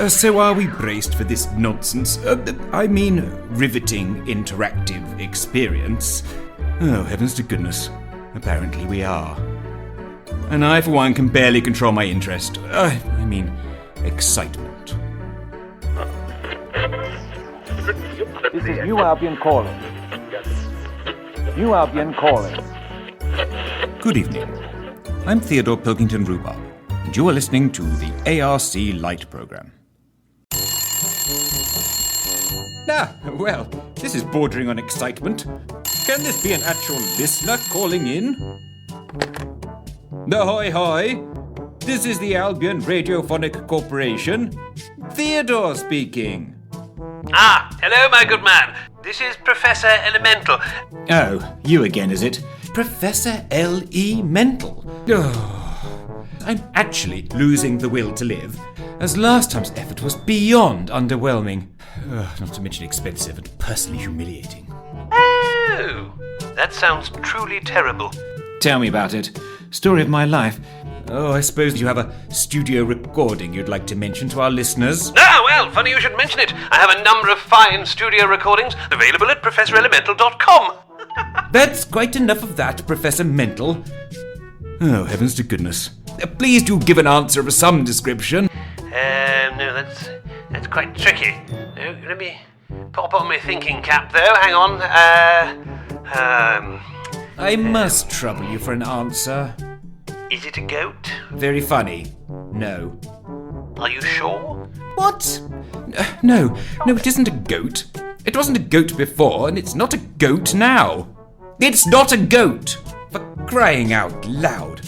So are we braced for this nonsense? Riveting interactive experience? Oh, heavens to goodness. Apparently we are. And I, for one, can barely control my interest. Excitement. This is New Albion calling. New Albion calling. Good evening. I'm Theodore Pilkington Rhubarb, and you are listening to the ARC Light Programme. Well, this is bordering on excitement. Can this be an actual listener calling in? Ahoy, hoy! This is the Albion Radiophonic Corporation. Theodore speaking. Hello, my good man. This is Professor Elemental. Oh, you again, is it? Professor L.E. Mental. Oh, I'm actually losing the will to live, as last time's effort was beyond underwhelming. Not to mention expensive and personally humiliating. Oh, that sounds truly terrible. Tell me about it. Story of my life. Oh, I suppose you have a studio recording you'd like to mention to our listeners? Well, funny you should mention it. I have a number of fine studio recordings available at ProfessorElemental.com. That's quite enough of that, Professor Mental. Oh, heavens to goodness. Please do give an answer of some description. No, that's quite tricky. No, let me pop on my thinking cap, though. Hang on. I must trouble you for an answer. Is it a goat? Very funny. No. Are you sure? What? No, it isn't a goat. It wasn't a goat before, and it's not a goat now. It's not a goat! For crying out loud.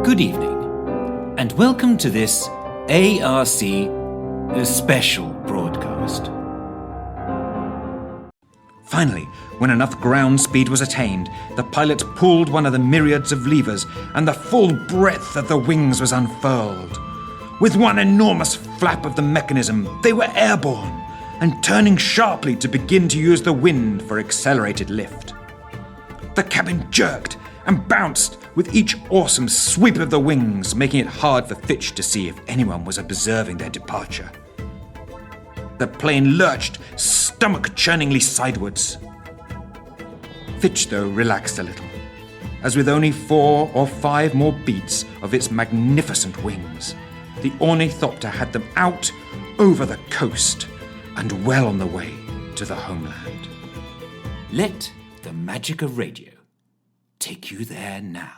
Good evening, and welcome to this ARC special broadcast. Finally, when enough ground speed was attained, the pilot pulled one of the myriads of levers, and the full breadth of the wings was unfurled. With one enormous flap of the mechanism, they were airborne, and turning sharply to begin to use the wind for accelerated lift. The cabin jerked and bounced with each awesome sweep of the wings, making it hard for Fitch to see if anyone was observing their departure. The plane lurched, stomach-churningly sidewards. Fitch, though, relaxed a little, as with only 4 or 5 more beats of its magnificent wings, the ornithopter had them out over the coast and well on the way to the homeland. Let the magic of radio take you there now.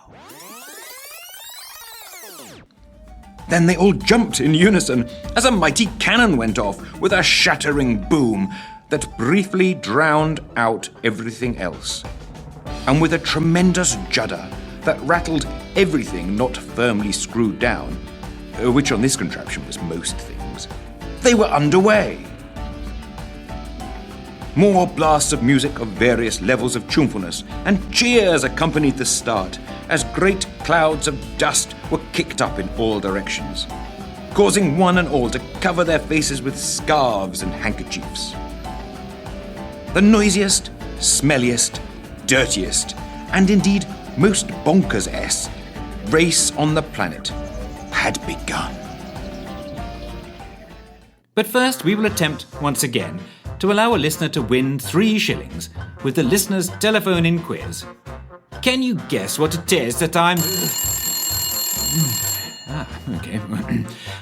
Then they all jumped in unison as a mighty cannon went off with a shattering boom that briefly drowned out everything else. And with a tremendous judder that rattled everything not firmly screwed down, which on this contraption was most things, they were underway. More blasts of music of various levels of tunefulness and cheers accompanied the start as great clouds of dust were kicked up in all directions, causing one and all to cover their faces with scarves and handkerchiefs. The noisiest, smelliest, dirtiest, and indeed most bonkers-esque race on the planet had begun. But first we will attempt once again to allow a listener to win 3 shillings with the listener's telephone-in quiz. Can you guess what it is that I'm... Okay.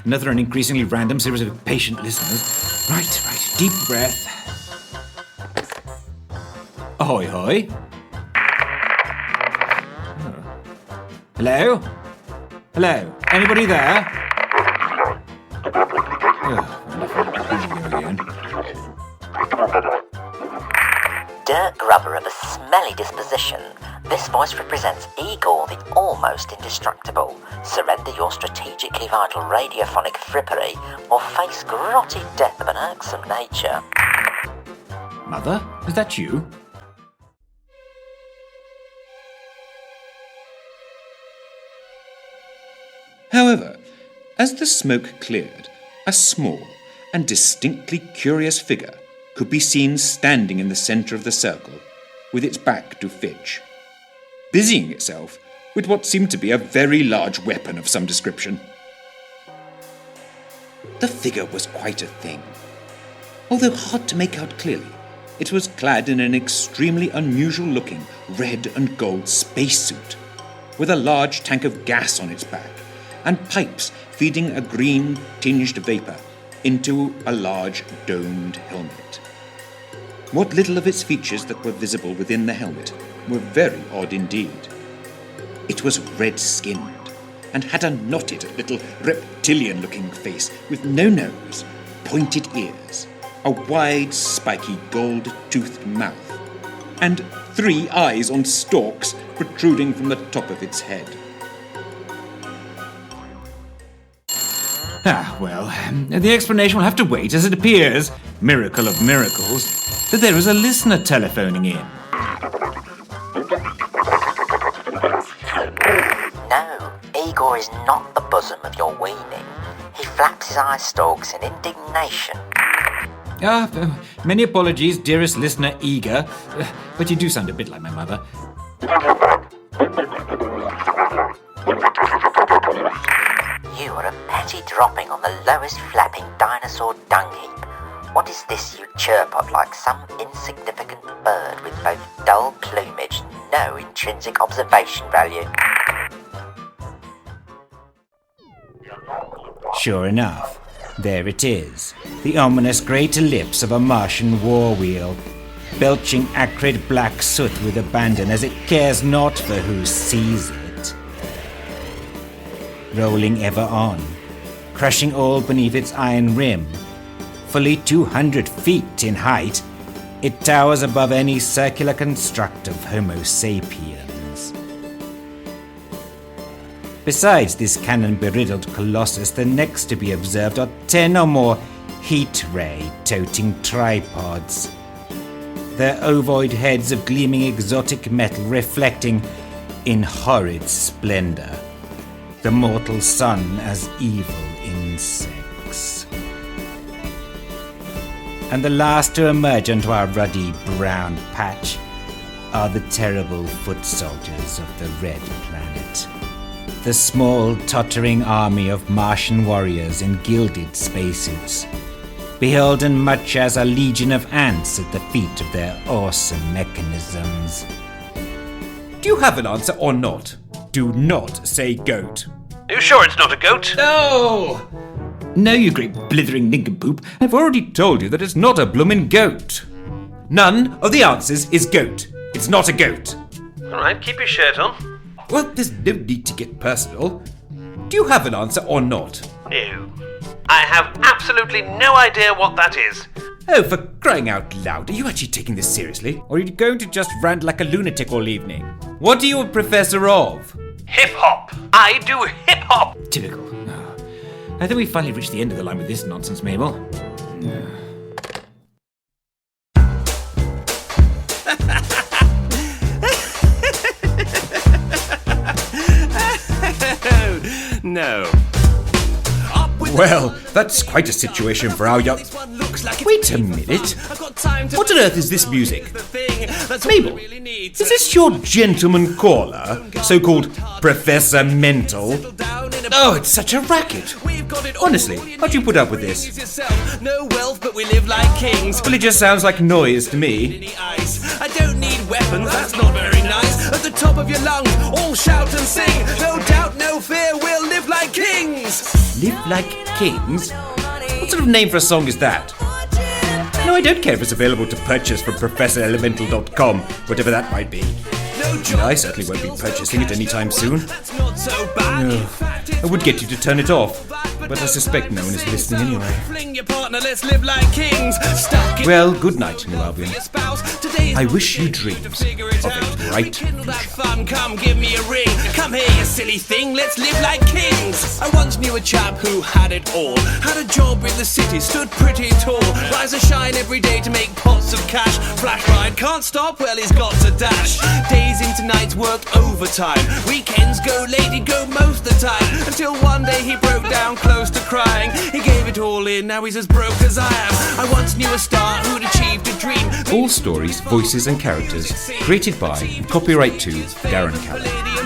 Another and increasingly random series of patient listeners. Right. Deep breath. Ahoy, hoy. Hello? Hello? Anybody there? Dirt grubber of a smelly disposition, this voice represents Igor the almost indestructible. Surrender your strategically vital radiophonic frippery or face grotty death of an irksome nature. Mother, is that you? However, as the smoke cleared, a small and distinctly curious figure could be seen standing in the centre of the circle, with its back to Fitch. busying itself with what seemed to be a very large weapon of some description. The figure was quite a thing. Although hard to make out clearly, it was clad in an extremely unusual-looking red and gold spacesuit, with a large tank of gas on its back, and pipes feeding a green-tinged vapour into a large domed helmet. What little of its features that were visible within the helmet were very odd indeed. It was red-skinned, and had a knotted little reptilian-looking face with no nose, pointed ears, a wide, spiky, gold-toothed mouth, and 3 eyes on stalks protruding from the top of its head. The explanation will have to wait, as it appears, miracle of miracles, that there is a listener telephoning in. No, Igor is not the bosom of your weaning. He flaps his eye stalks in indignation. Many apologies, dearest listener Eager, but you do sound a bit like my mother. You are a petty dropping on the lowest flapping dinosaur dung heap. What is this you chirp of like some insignificant bird with both dull plumage and no intrinsic observation value? Sure enough, there it is, the ominous great ellipse of a Martian war wheel, belching acrid black soot with abandon as it cares not for who sees it. Rolling ever on, crushing all beneath its iron rim. Fully 200 feet in height, it towers above any circular construct of Homo sapiens. Besides this cannon-beriddled colossus, the next to be observed are 10 or more heat-ray-toting tripods, their ovoid heads of gleaming exotic metal reflecting, in horrid splendor, the mortal sun as evil insects. And the last to emerge onto our ruddy brown patch are the terrible foot soldiers of the Red Planet. The small, tottering army of Martian warriors in gilded spacesuits, beholden much as a legion of ants at the feet of their awesome mechanisms. Do you have an answer or not? Do not say goat. Are you sure it's not a goat? No! No, you great blithering nincompoop. I've already told you that it's not a bloomin' goat. None of the answers is goat. It's not a goat. All right, keep your shirt on. Well, there's no need to get personal. Do you have an answer or not? No. I have absolutely no idea what that is. Oh, for crying out loud, are you actually taking this seriously? Or are you going to just rant like a lunatic all evening? What are you a professor of? Hip-hop. I do hip-hop. Typical. Oh, I think we finally reached the end of the line with this nonsense, Mabel. No. Well, that's quite a situation for our young... Wait a minute. What on earth is this music? Mabel, is this your gentleman caller, so-called Professor Mental? Oh, it's such a racket. Honestly, how'd you put up with this? No wealth, but we live like kings. Well, it just sounds like noise to me. I don't need weapons, that's not very nice. At the top of your lungs, all shout and sing. No doubt, no fear, we'll live like kings. Live like kings? What sort of name for a song is that? No, I don't care if it's available to purchase from ProfessorElemental.com, whatever that might be. I certainly won't be purchasing it anytime soon. I would get you to turn it off, but I suspect no one is listening anyway. Well, good night, New Albion. I wish you dreams of a bright future. Come give me a ring. Come here, you silly thing. Let's live like kings. I once knew a chap who had it all. Had a job in the city, stood pretty tall. Rise and shine every day to make pots of cash. Flash ride, can't stop, well he's got to dash. Days into nights, work overtime. Weekends go late, he'd go most the time. Until one day he broke down close to crying. He gave it all in, now he's as broke as I am. I once knew a star who'd achieved a dream. All stories these voices and characters created by and copyright to Darren Callan,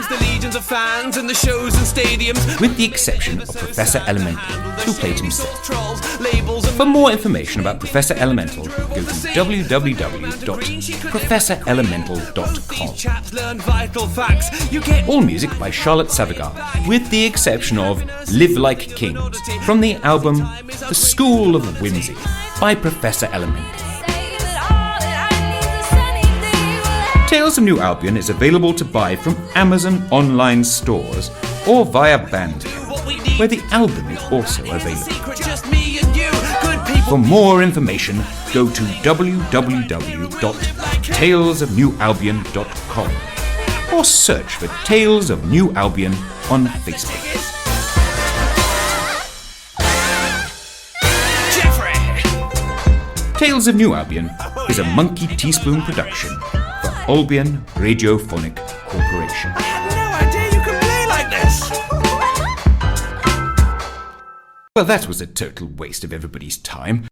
The legions of fans and the shows and stadiums. with the exception of Professor Elemental, who played himself. Trolls, labels and For more information about Professor Elemental, go to www.professorelemental.com. chaps learn vital facts. You get All music by Charlotte Savagar, with the exception of Live Like Kings, from the album The School of Whimsy by Professor Elemental. Tales of New Albion is available to buy from Amazon online stores or via Bandcamp, where the album is also available. secret, just me and you. Good people. For more information, go to www.talesofnewalbion.com or search for Tales of New Albion on Facebook. Jeffrey. Tales of New Albion is a Monkey Teaspoon production for Albion Radiophonic Corporation. I had no idea you could play like this. Well, that was a total waste of everybody's time.